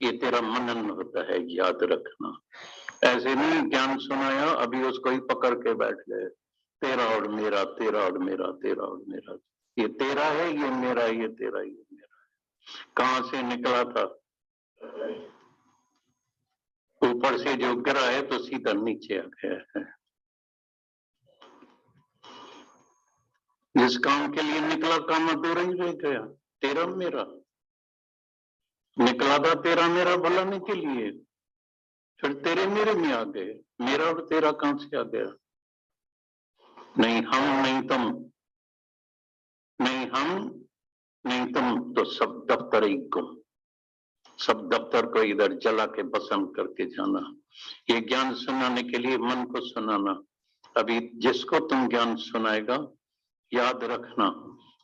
ये तेरा मनन होता है, याद रखना। ऐसे नहीं ज्ञान सुनाया अभी उसको ही पकड़ के बैठ गए, तेरा और मेरा, तेरा और मेरा, तेरा और मेरा। ये तेरा है, ये मेरा, ये तेरा, ये मेरा। कहां से निकला था? ऊपर से जो गिरा है तो सीधा नीचे आ गया है। जिस काम के लिए निकला काम अधूरा ही रह गया। तेरा मेरा निकला था, तेरा मेरा बुलाने के लिए, फिर तेरे मेरे में आ गए। मेरा और तेरा कहां से आ गया? नहीं हम नहीं तुम, नहीं हम नहीं तुम, तो सब दफ्तर ही गुम। सब दफ्तर को इधर जला के भस्म करके जाना। ये ज्ञान सुनाने के लिए मन को सुनाना। अभी जिसको तुम ज्ञान सुनाएगा, याद रखना,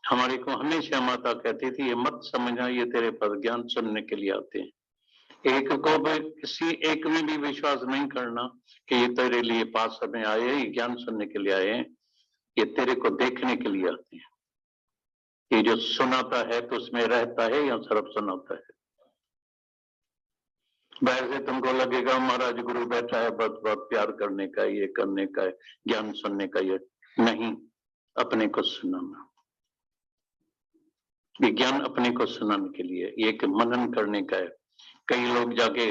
हमारे को हमेशा माता कहती थी ये मत समझना ये तेरे पास ज्ञान सुनने के लिए आते हैं। एक को भी, किसी एक में भी विश्वास नहीं करना कि ये तेरे लिए पास में आए, ये ज्ञान सुनने के लिए आए हैं। ये तेरे को देखने के लिए आते हैं। ये जो सुनाता है तो उसमें रहता है या सिर्फ सुनाता है? बाहर से तुमको लगेगा महाराज गुरु बैठा है, बहुत बहुत प्यार करने का, ये करने का है, ज्ञान सुनने का। ये नहीं, अपने को सुनाना। ये ज्ञान अपने को सुनाने के लिए, ये एक मनन करने का है। कई लोग जाके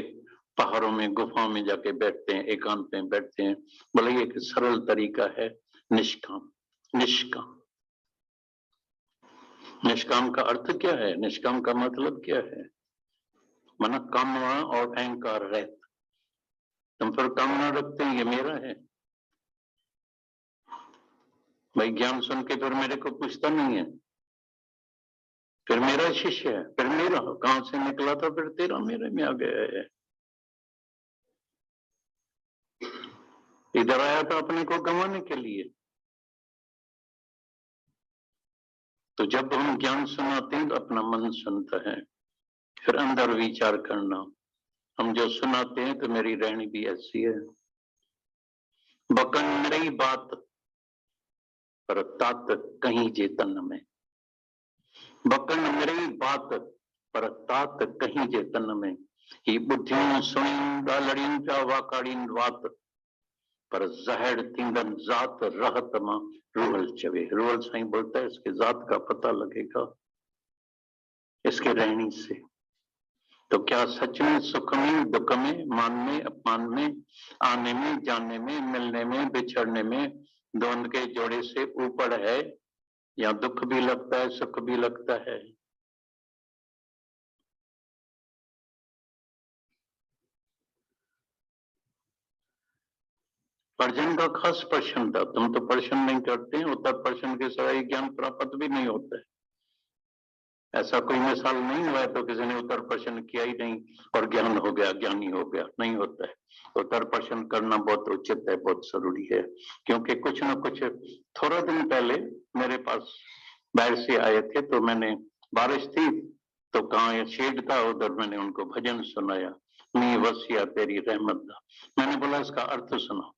पहाड़ों में, गुफाओं में जाके बैठते हैं, एकांत में बैठते हैं। बोले ये एक सरल तरीका है, निष्काम। निष्काम, निष्काम का अर्थ क्या है? निष्काम का मतलब क्या है? माना कामना और अहंकार रहित। तुम फिर कामना रखते हैं ये मेरा है, भाई ज्ञान सुन के फिर मेरे को पूछता नहीं है, फिर मेरा शिष्य है, फिर मेरा कहां से निकला था, फिर तेरा मेरे में आ गया है। इधर आया था अपने को गंवाने के लिए। तो जब हम ज्ञान सुनाते हैं तो अपना मन सुनता है, फिर अंदर विचार करना, हम जो सुनाते हैं तो मेरी रहनी भी ऐसी है। बकन मेरी बात पर तात कहीं जे तन में, बकन मेरी बात पर तात कहीं जे तन में, ही बुद्धियों सुनी गालड़ियों का वाकाड़ीन वात, पर जहर थींदन जात रहत मां रूहल चवे। रूहल साईं बोलता है इसके जात का पता लगेगा इसके रहनी से। तो क्या सच में सुख में, दुख में, मान में, अपमान में, आने में, जाने में, मिलने में, बिछड़ने में, दोनों के जोड़े से ऊपर है, या दुख भी लगता है, सुख भी लगता है? पर्जन का खास प्रश्न था, तुम तो प्रश्न नहीं करते हैं। उत्तर प्रश्न के सिवाय ज्ञान प्राप्त भी नहीं होता है। ऐसा कोई मिसाल नहीं हुआ है तो किसी ने उत्तर प्रश्न किया ही नहीं और ज्ञान हो गया, ज्ञानी हो गया, नहीं होता है। उत्तर प्रश्न करना बहुत उचित है, बहुत जरूरी है। क्योंकि कुछ ना कुछ, थोड़ा दिन पहले मेरे पास बाहर से आए थे, तो मैंने, बारिश थी तो कहाँ शेड था उधर, मैंने उनको भजन सुनाया, मी वसिया तेरी रहमत दा। मैंने बोला इसका अर्थ सुना।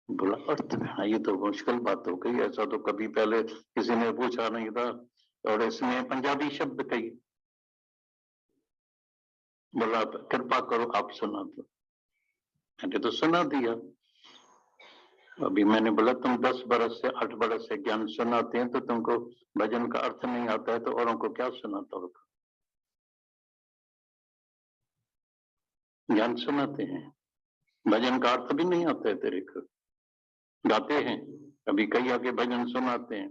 बोला अर्थ? हाँ, ये तो मुश्किल बात हो गई, ऐसा तो कभी पहले किसी ने पूछा नहीं था, और इसमें पंजाबी शब्द कही। बोला कृपा करो आप सुना दो। मैंने तो सुना दिया। अभी मैंने बोला तुम 10 बरस से 8 बरस से ज्ञान सुनाते हैं, तो तुमको भजन का अर्थ नहीं आता है, तो औरों को क्या सुनाता होगा? ज्ञान सुनाते हैं, भजन का अर्थ भी नहीं आता है तेरे को। गाते हैं, अभी कई आके भजन सुनाते हैं।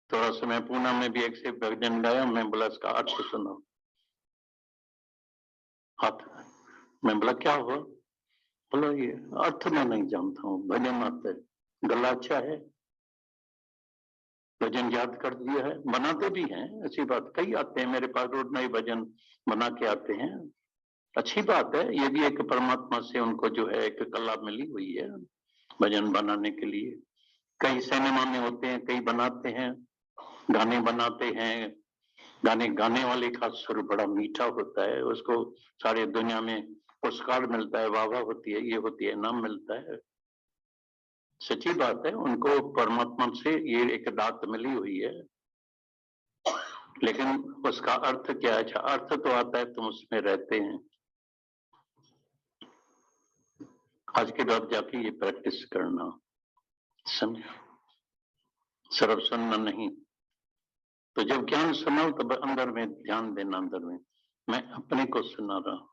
थोड़ा समय पूना में भी एक से भजन गाया, मैं बोला इसका अर्थ सुनाओ। हाथ, मैं बोला क्या हुआ? बोला ये अर्थ मैं नहीं जानता हूँ, भजन आता है। गला अच्छा है, भजन याद कर दिया है, बनाते भी हैं, अच्छी बात। कई आते हैं मेरे पास रोज नए भजन बना के आते हैं, अच्छी बात है। ये भी एक परमात्मा से उनको जो है एक कला मिली हुई है भजन बनाने के लिए। कई सिनेमा में होते हैं, कई बनाते हैं, गाने बनाते हैं। गाने गाने वाले का सुर बड़ा मीठा होता है, उसको सारे दुनिया में पुरस्कार मिलता है, वाह वाह होती है, ये होती है, नाम मिलता है। सच्ची बात है, उनको परमात्मा से ये एक दात मिली हुई है। लेकिन उसका अर्थ क्या है? अच्छा, अर्थ तो आता है तुम उसमें रहते हैं। आज के बाद जाके ये प्रैक्टिस करना, समझो, सिर्फ सुनना नहीं। तो जब ज्ञान सुनाओ तब अंदर में ध्यान देना, अंदर में मैं अपने को सुना रहा हूं,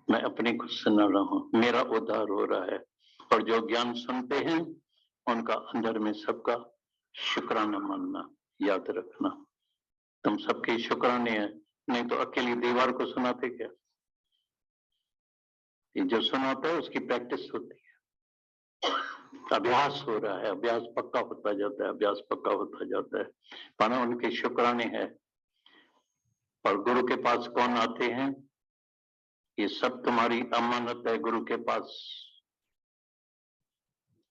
मैं अपने को सुना रहा हूं, मेरा उद्धार हो रहा है। और जो ज्ञान सुनते हैं उनका अंदर में सबका शुक्राना मानना, याद रखना। तुम सबके शुक्राने हैं, नहीं तो अकेली दीवार को सुनाते क्या? ये जो सुनाता है उसकी प्रैक्टिस होती है, अभ्यास हो रहा है, अभ्यास पक्का होता जाता है, अभ्यास पक्का होता जाता है। मानो उनके शुक्राने हैं। और गुरु के पास कौन आते हैं? ये सब तुम्हारी अमानत है गुरु के पास।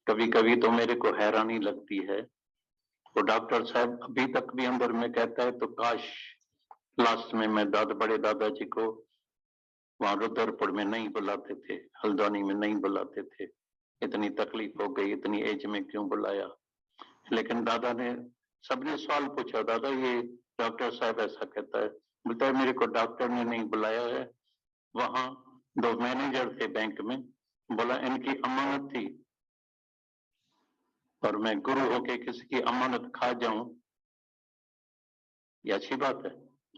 कभी कभी तो मेरे को हैरानी लगती है, वो डॉक्टर साहब अभी तक भी अंदर में कहता है तो काश लास्ट में मैं बड़े दादाजी को वहां रुद्रपुर में नहीं बुलाते थे, हल्द्वानी में नहीं बुलाते थे, इतनी तकलीफ हो गई, इतनी एज में क्यों बुलाया। लेकिन दादा ने, सबने सवाल पूछा, दादा ये डॉक्टर साहब ऐसा कहता है, बोलता है मेरे को डॉक्टर ने नहीं बुलाया है, वहां 2 मैनेजर थे बैंक में, बोला इनकी अमानत थी, और मैं गुरु होके किसी की अमानत खा जाऊं, ये अच्छी बात है?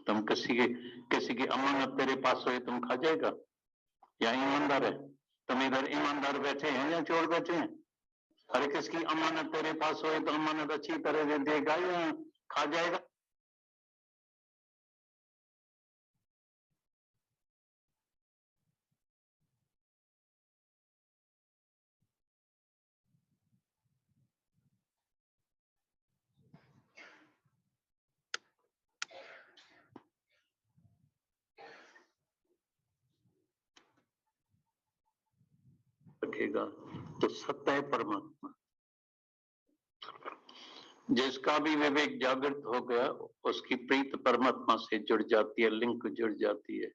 तुम किसी की अमानत तेरे पास हो, तुम खा जाएगा? या ईमानदार है? तुम इधर ईमानदार बैठे हैं या चोर बैठे हैं? अरे किसकी अमानत तेरे पास हो तो अमानत अच्छी तरह से देगा या खा जाएगा? रखेगा तो सत्य है परमात्मा। जिसका भी विवेक जागृत हो गया उसकी प्रीत परमात्मा से जुड़ जाती है, लिंक जुड़ जाती है।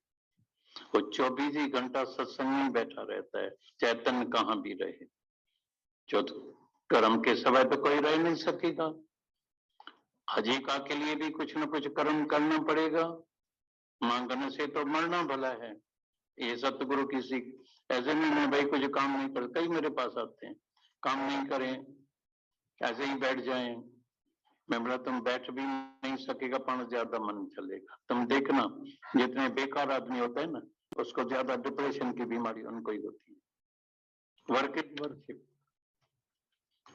वो 24 ही घंटा सत्संग में बैठा रहता है, चैतन्य कहाँ भी रहे। जो कर्म के सिवाय तो कोई रह नहीं सकेगा। आजीविका के लिए भी कुछ न कुछ कर्म करना पड़ेगा, मांगने से तो मरना भला है। ये सतगुरु की सीख। ऐसे नहीं मैं भाई कुछ काम नहीं कर, कई मेरे पास आते हैं काम नहीं करें, ऐसे ही बैठ जाएं। मैं बोला तुम बैठ भी नहीं सकेगा पर ज्यादा मन चलेगा। तुम देखना जितने बेकार आदमी होते हैं ना, उसको ज्यादा डिप्रेशन की बीमारी उनको ही होती है। वर्शिप,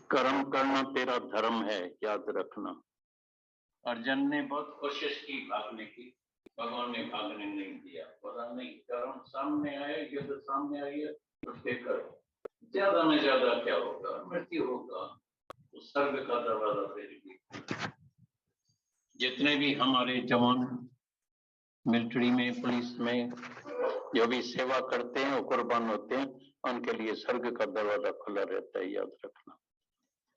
कर्म करना तेरा धर्म है, याद रखना। अर्जुन ने बहुत कोशिश की भागने की, भगवान ने भागने नहीं दिया, बोला नहीं, कर्म सामने आए, युद्ध सामने आई है, उसके करो, ज्यादा में ज्यादा क्या होगा, मृत्यु होगा, तो सर्ग का दरवाजा फिर भी। जितने भी हमारे जवान मिलिट्री में, पुलिस में जो भी सेवा करते हैं, वो कुर्बान होते हैं, उनके लिए स्वर्ग का दरवाजा खुला रहता है, याद रखना।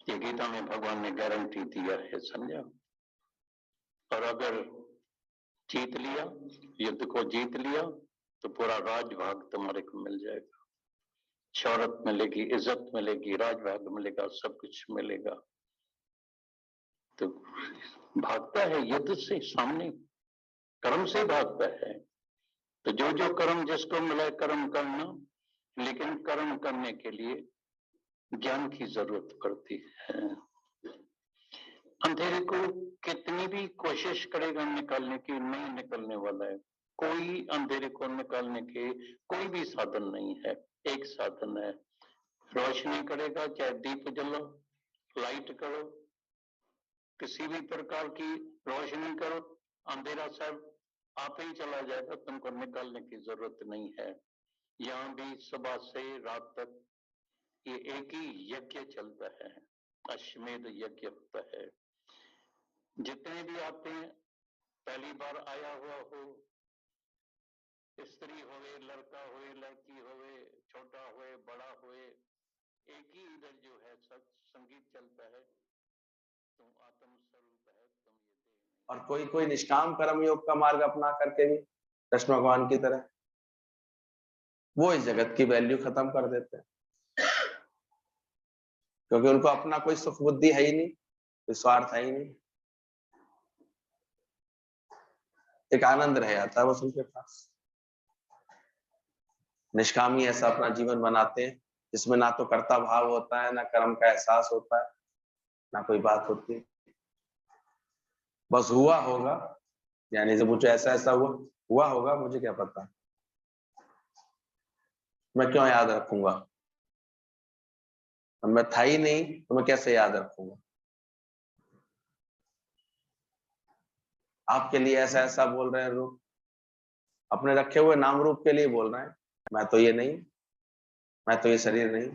ये गीता में भगवान ने गारंटी दिया है, समझा। और अगर जीत लिया, युद्ध को जीत लिया, तो पूरा राजभाग तुम्हारे को मिल जाएगा। शौहरत मिलेगी, इज्जत मिलेगी, राजभाग मिलेगा, सब कुछ मिलेगा। तो भागता है युद्ध से, सामने कर्म से भागता है। तो जो जो कर्म जिसको मिला कर्म करना, लेकिन कर्म करने के लिए ज्ञान की जरूरत पड़ती है। अंधेरे को कितनी भी कोशिश करेगा निकालने की, नहीं निकलने वाला है। कोई अंधेरे को निकालने के कोई भी साधन नहीं है। एक साधन है, रोशनी करेगा, चाहे दीप जलो, लाइट करो, किसी भी प्रकार की रोशनी करो, अंधेरा सब आप ही चला जाएगा, तुमको निकालने की जरूरत नहीं है। यहाँ भी सुबह से रात तक ये एक ही यज्ञ चलता है, अश्वमेध यज्ञ होता है। जितने भी आते हैं, पहली बार आया हुआ हो, स्त्री होवे, लड़का होवे, लड़की होवे, छोटा होवे, बड़ा होवे, एक ही इधर जो है संगीत चलता है, तुम आत्म स्वरूप है, तुम ये देह। और कोई कोई निष्काम कर्म योग का मार्ग अपना करके भी कृष्ण भगवान की तरह वो इस जगत की वैल्यू खत्म कर देते हैं, क्योंकि उनको अपना कोई सुख बुद्धि है ही नहीं, कोई स्वार्थ है ही नहीं। एक आनंद रह जाता है बस उनके पास। निष्कामी ऐसा अपना जीवन बनाते हैं जिसमें ना तो कर्ता भाव होता है, ना कर्म का एहसास होता है, ना कोई बात होती है, बस हुआ होगा, यानी जब मुझे ऐसा ऐसा हुआ होगा, मुझे क्या पता, मैं क्यों याद रखूंगा, अब मैं था ही नहीं तो मैं कैसे याद रखूंगा। आपके लिए ऐसा ऐसा बोल रहे हैं रूप, अपने रखे हुए नाम रूप के लिए बोल रहे हैं, मैं तो ये नहीं, मैं तो ये शरीर नहीं।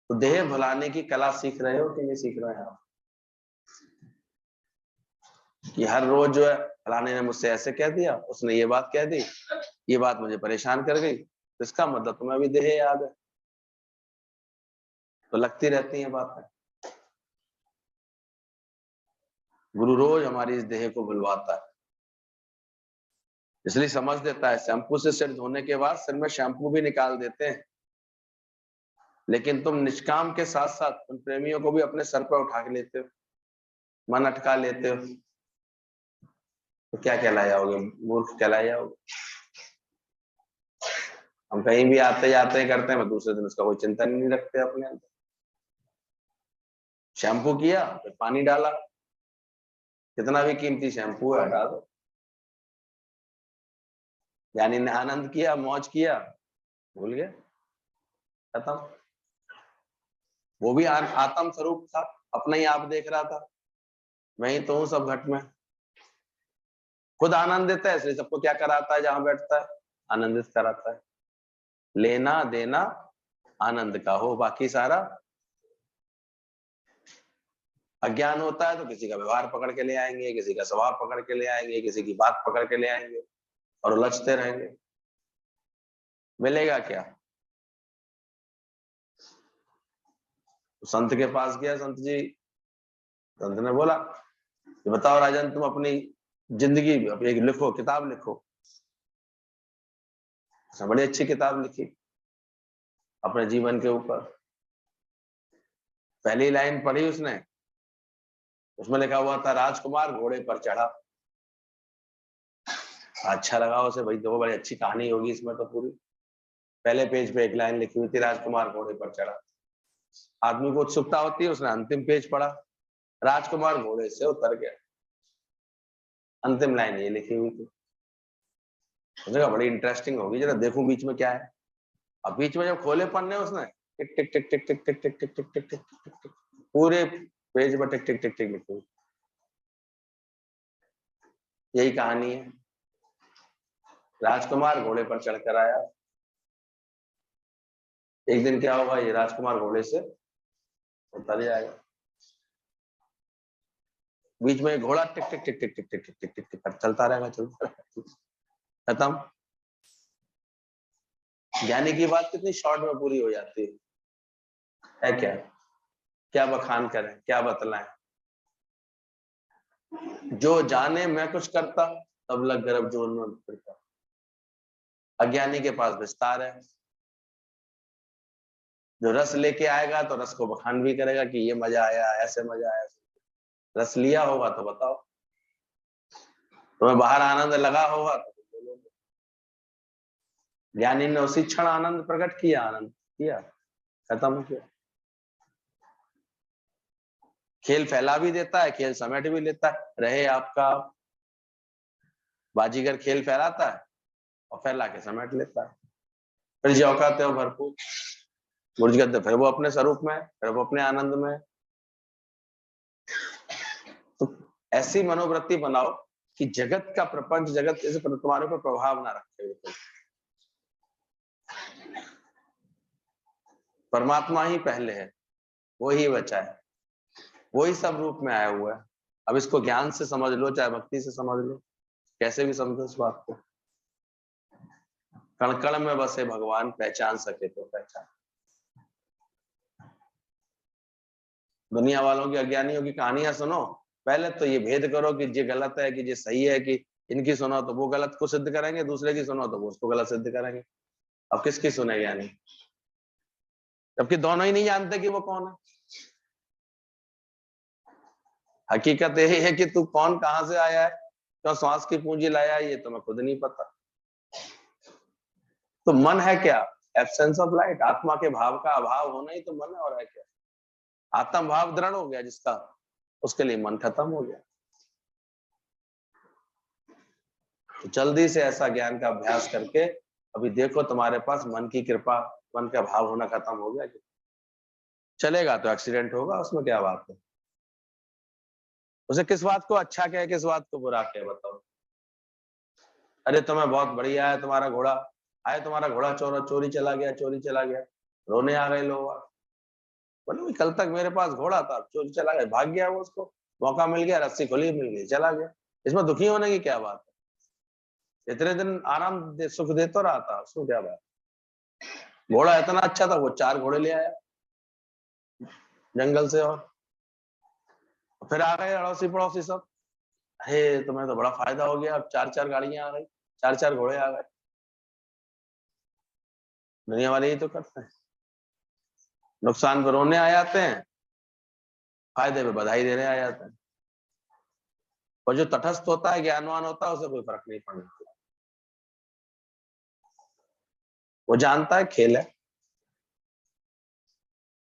तो देह भुलाने की कला सीख रहे हो कि नहीं सीख रहे हैं आप? कि हर रोज जो है फलाने ने मुझसे ऐसे कह दिया, उसने ये बात कह दी, ये बात मुझे परेशान कर गई, तो इसका मतलब तुम्हें अभी देह याद है, तो लगती रहती है बातें। गुरु रोज हमारी इस देह को भुलवाता है, इसलिए समझ देता है। शैम्पू से सिर धोने के बाद सिर में शैम्पू भी निकाल देते हैं, लेकिन तुम निष्काम के साथ साथ उन प्रेमियों को भी अपने सर पर उठा के लेते हो, मन अटका लेते हो, तो क्या कहलाए जाओगे? मूर्ख कहलाए जाओगे। हम कहीं भी आते जाते हैं करते हैं, दूसरे दिन उसका कोई चिंतन नहीं रखते अपने अंदर। शैम्पू किया, फिर पानी डाला, कितना भी कीमती शैम्पू है हटा दो। यानी ने आनंद किया, मौज किया, भूल गए, खत्म। वो भी आत्म स्वरूप था, अपना ही आप देख रहा था, मैं ही तो हूं सब घट में। खुद आनंद देता है, इसलिए सबको क्या कराता है, जहां बैठता है आनंदित कराता है। लेना देना आनंद का हो, बाकी सारा अज्ञान होता है तो किसी का व्यवहार पकड़ के ले आएंगे, किसी का स्वभाव पकड़ के ले आएंगे, किसी की बात पकड़ के ले आएंगे और उलझते रहेंगे। मिलेगा क्या? तो संत के पास गया, संत ने बोला कि बताओ राजन, तुम अपनी जिंदगी एक लिखो, किताब लिखो। उसने बड़ी अच्छी किताब लिखी अपने जीवन के ऊपर। पहली लाइन पढ़ी उसने, उसमें लिखा हुआ था राजकुमार घोड़े पर चढ़ा। अच्छा लगा उसे, भाई देखो बड़ी अच्छी कहानी होगी इसमें तो पूरी। पहले पेज पे एक लाइन लिखी हुई थी, राजकुमार घोड़े पर चढ़ा। आदमी को उत्सुकता होती है, उसने अंतिम पेज पढ़ा, राजकुमार घोड़े से उतर गया। अंतिम लाइन ये लिखी हुई थी। उसने कहा बड़ी इंटरेस्टिंग होगी, जरा देखूं बीच में क्या है। अब बीच में जब खोले पन्ने उसने, टिक टिक टिक टिक टिक टिक टिक टिक टिक टिक टिक टिक टिक, पूरे पेज पर टिक टिक टिक टिक लिखी हुई। यही कहानी है। राजकुमार घोड़े पर चढ़कर आया, एक दिन क्या होगा, ये राजकुमार घोड़े से उतर जाएगा। बीच में घोड़ा टिक टिक टिक टिक टिक टिक टिक टिक टिक टिक चलता रहेगा, चलता रहेगा, खत्म। ज्ञानी की बात कितनी शॉर्ट में पूरी हो जाती है क्या? क्या बखान करें, क्या बतलाएं? जो जाने मैं कुछ करता, तब लग गर्भ जोन में फिरता। अज्ञानी के पास विस्तार है, जो रस लेके आएगा तो रस को बखान भी करेगा कि ये मजा आया, ऐसे मजा आया। रस लिया होगा तो बताओ, तुम्हें बाहर आनंद लगा होगा तो बोलोगे। ज्ञानी ने उसी क्षण आनंद प्रकट किया, आनंद किया, खत्म हो गया। खेल फैला भी देता है, खेल समेट भी लेता है। रहे आपका बाजीगर खेल फैलाता है और फैला के समेट लेता है, फिर जौकाते हो भरपूर, गुर्जगद्दे फिर वो अपने स्वरूप में, फिर वो अपने आनंद में। तो ऐसी मनोवृत्ति बनाओ कि जगत का प्रपंच, जगत इस तुम्हारे ऊपर प्रभाव ना रखे। परमात्मा ही पहले है, वो ही बचा है, वो ही सब रूप में आया हुआ है। अब इसको ज्ञान से समझ लो, चाहे भक्ति से समझ लो, कैसे भी समझो इस बात को। कण कण में बसे भगवान, पहचान सके तो पहचान। दुनिया वालों की, अज्ञानियों की कहानियां सुनो, पहले तो ये भेद करो कि ये गलत है कि ये सही है, कि इनकी सुनो तो वो गलत को सिद्ध करेंगे, दूसरे की सुनो तो वो उसको गलत सिद्ध करेंगे। अब किसकी सुने ज्ञानी, जबकि दोनों ही नहीं जानते कि वो कौन है। हकीकत यही है कि तू कौन कहां से आया है, क्यों श्वास की पूंजी लाया ये तो मैं खुद नहीं पता। तो मन है क्या? एब्सेंस ऑफ लाइट, आत्मा के भाव का अभाव होना ही तो मन है, और है क्या? आत्म भाव दृढ़ हो गया जिसका, उसके लिए मन खत्म हो गया। तो जल्दी से ऐसा ज्ञान का अभ्यास करके अभी देखो तुम्हारे पास मन की कृपा, मन का भाव होना खत्म हो गया। चलेगा तो एक्सीडेंट होगा, उसमें क्या बात है? उसे किस बात को अच्छा कहे, किस बात को बुरा कहे, बताओ। अरे तुम्हें बहुत बढ़िया है तुम्हारा घोड़ा, आए तुम्हारा घोड़ा चोरी चला गया, चोरी चला गया, रोने आ गए लोग। बोले कल तक मेरे पास घोड़ा था, चोरी चला गया, भाग गया वो, उसको मौका मिल गया, रस्सी खुली मिल गई, चला गया। इसमें दुखी होने की क्या बात है? इतने दिन आराम सुख दे तो रहा था, उसमें क्या बात? घोड़ा इतना अच्छा था, वो 4 घोड़े ले आया जंगल से, और फिर आ गए अड़ोसी पड़ोसी सब, अरे तुम्हें तो बड़ा फायदा हो गया, अब 4-4 गाड़ियां आ गई, 4-4 घोड़े आ गए। दुनिया वाले ही तो करते हैं, नुकसान पर रोने आ जाते हैं, फायदे पे बधाई देने आ जाते हैं। और जो तटस्थ होता है, ज्ञानवान होता है, उसे कोई फर्क नहीं पड़ता। वो जानता है खेल है।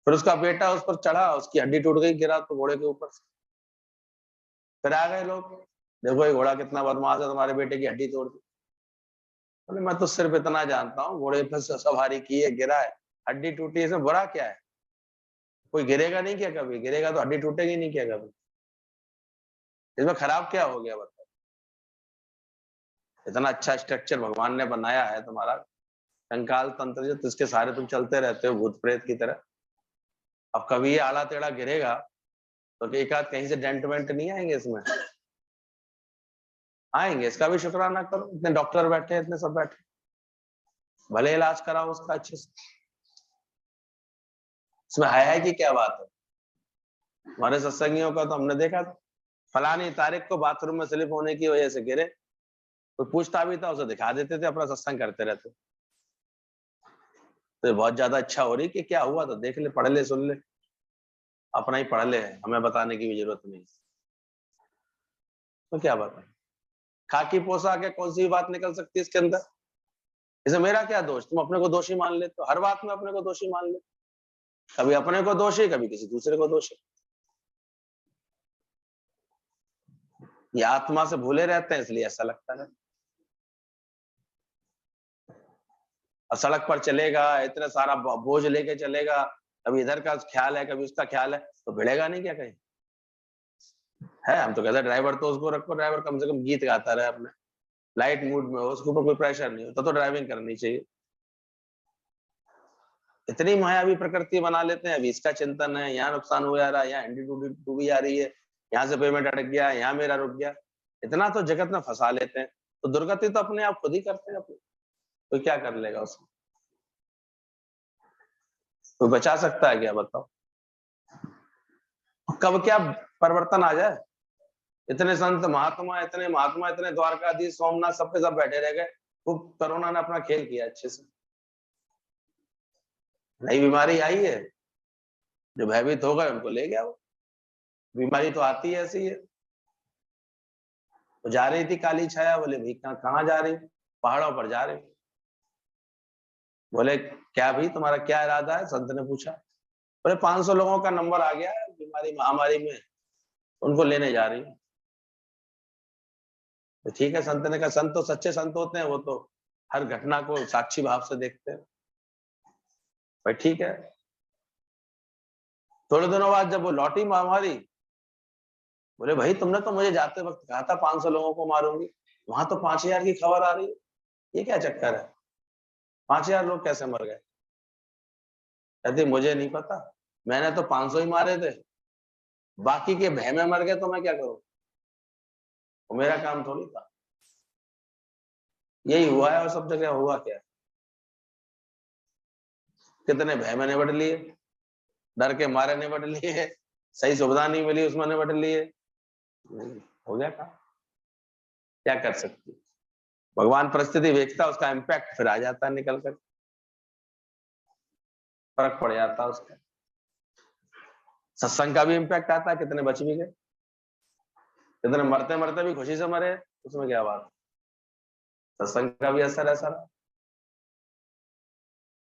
फिर उसका बेटा उस पर चढ़ा, उसकी हड्डी टूट गई, गिरा तो घोड़े के ऊपर से। फिर आ गए लोग, देखो ये घोड़ा कितना बदमाश है, तुम्हारे बेटे की हड्डी तोड़ दी। बोले मैं तो सिर्फ इतना जानता हूँ, घोड़े पर सवारी की है, गिरा है, हड्डी टूटी, इसमें बुरा क्या है? कोई गिरेगा नहीं क्या कभी? गिरेगा तो हड्डी टूटेगी नहीं क्या कभी? इसमें खराब क्या हो गया बताओ? इतना अच्छा स्ट्रक्चर भगवान ने बनाया है तुम्हारा कंकाल तंत्र, जो जिसके सारे तुम चलते रहते हो भूत प्रेत की तरह। अब कभी ये आड़ा टेढ़ा गिरेगा तो एक आध कहीं से डेंट वेंट नहीं आएंगे इसमें? आएंगे, इसका भी शुक्राना करो, इतने डॉक्टर बैठे, इतने सब बैठे, भले इलाज कराओ उसका अच्छे से। इसमें है कि क्या बात है? हमारे सत्संगियों का तो हमने देखा था, फलानी तारीख को बाथरूम में स्लिप होने की वजह से गिरे, कोई पूछता भी था उसे दिखा देते थे, अपना सत्संग करते रहते। तो बहुत ज्यादा इच्छा हो रही कि क्या हुआ, तो देख ले, पढ़ ले, सुन ले, अपना ही पढ़ ले, हमें बताने की भी जरूरत नहीं। तो क्या बात है, खाकी पोशाक है, कौन सी बात निकल सकती है इसके अंदर? इसे मेरा क्या दोष? तुम अपने को दोषी मान लेते हो, हर बात में अपने को दोषी मान ले, कभी अपने को दोषी, कभी किसी दूसरे को दोषी। ये आत्मा से भूले रहते हैं, इसलिए ऐसा लगता है। और सड़क पर चलेगा, इतना सारा बोझ लेके चलेगा, कभी इधर का ख्याल है, कभी उसका ख्याल है, तो भिड़ेगा नहीं क्या कहीं? है, हम तो कहते हैं ड्राइवर तो उसको रखो, ड्राइवर कम से कम गीत गाता रहे अपने, लाइट मूड में हो, उसके ऊपर कोई प्रेशर नहीं होता, तो ड्राइविंग करनी चाहिए। इतनी मायावी प्रकृति बना लेते हैं, अभी इसका चिंतन है, यहाँ नुकसान हो जा रहा है, यहाँ हंडी डूबी आ रही है, यहाँ से पेमेंट अटक गया, यहाँ मेरा रुक गया, इतना तो जगत में फंसा लेते हैं। तो दुर्गति तो अपने आप खुद ही करते हैं अपने, तो क्या कर लेगा उसको? तो बचा सकता है क्या बताओ? कब क्या परिवर्तन आ जाए? इतने संत महात्मा, इतने महात्मा, इतने द्वारकाधीश, सोमनाथ, सब पे सब बैठे रह गए, वो कोरोना ने अपना खेल किया अच्छे से। नई बीमारी आई है, जो भयभीत हो गए उनको ले गया वो। बीमारी तो आती है ऐसी है। तो जा रही थी काली छाया, बोले भाई कहाँ जा रही? पहाड़ों पर जा रही। बोले क्या भाई तुम्हारा क्या इरादा है? संत ने पूछा। बोले 500 लोगों का नंबर आ गया है बीमारी महामारी में, उनको लेने जा रही हूँ। तो ठीक है, संत ने कहा, संत तो सच्चे संत होते हैं, वो तो हर घटना को साक्षी भाव से देखते हैं। भाई ठीक है। थोड़े दिनों बाद जब वो लौटी महामारी, बोले भाई तुमने तो मुझे जाते वक्त कहा था 500 लोगों को मारूंगी, वहां तो 5000 की खबर आ रही है, ये क्या चक्कर है? 5000 लोग कैसे मर गए? कहती मुझे नहीं पता, मैंने तो 500 ही मारे थे, बाकी के भय में मर गए तो मैं क्या करूं? वो मेरा काम थोड़ी था। यही हुआ है, और सब जगह हुआ क्या? कितने भय में निपट लिए, डर के मारे निपट लिए, सही सुविधा नहीं मिली उसमें निपट लिए, हो गया काम। क्या कर सकती? भगवान परिस्थिति देखता, उसका इम्पैक्ट फिर आ जाता है निकल कर, फर्क पड़ जाता है उसका। सत्संग का भी इम्पैक्ट आता है, कितने बच भी गए। इतने मरते मरते भी खुशी से मरे, उसमें क्या बात? सत्संग का भी असर है सारा,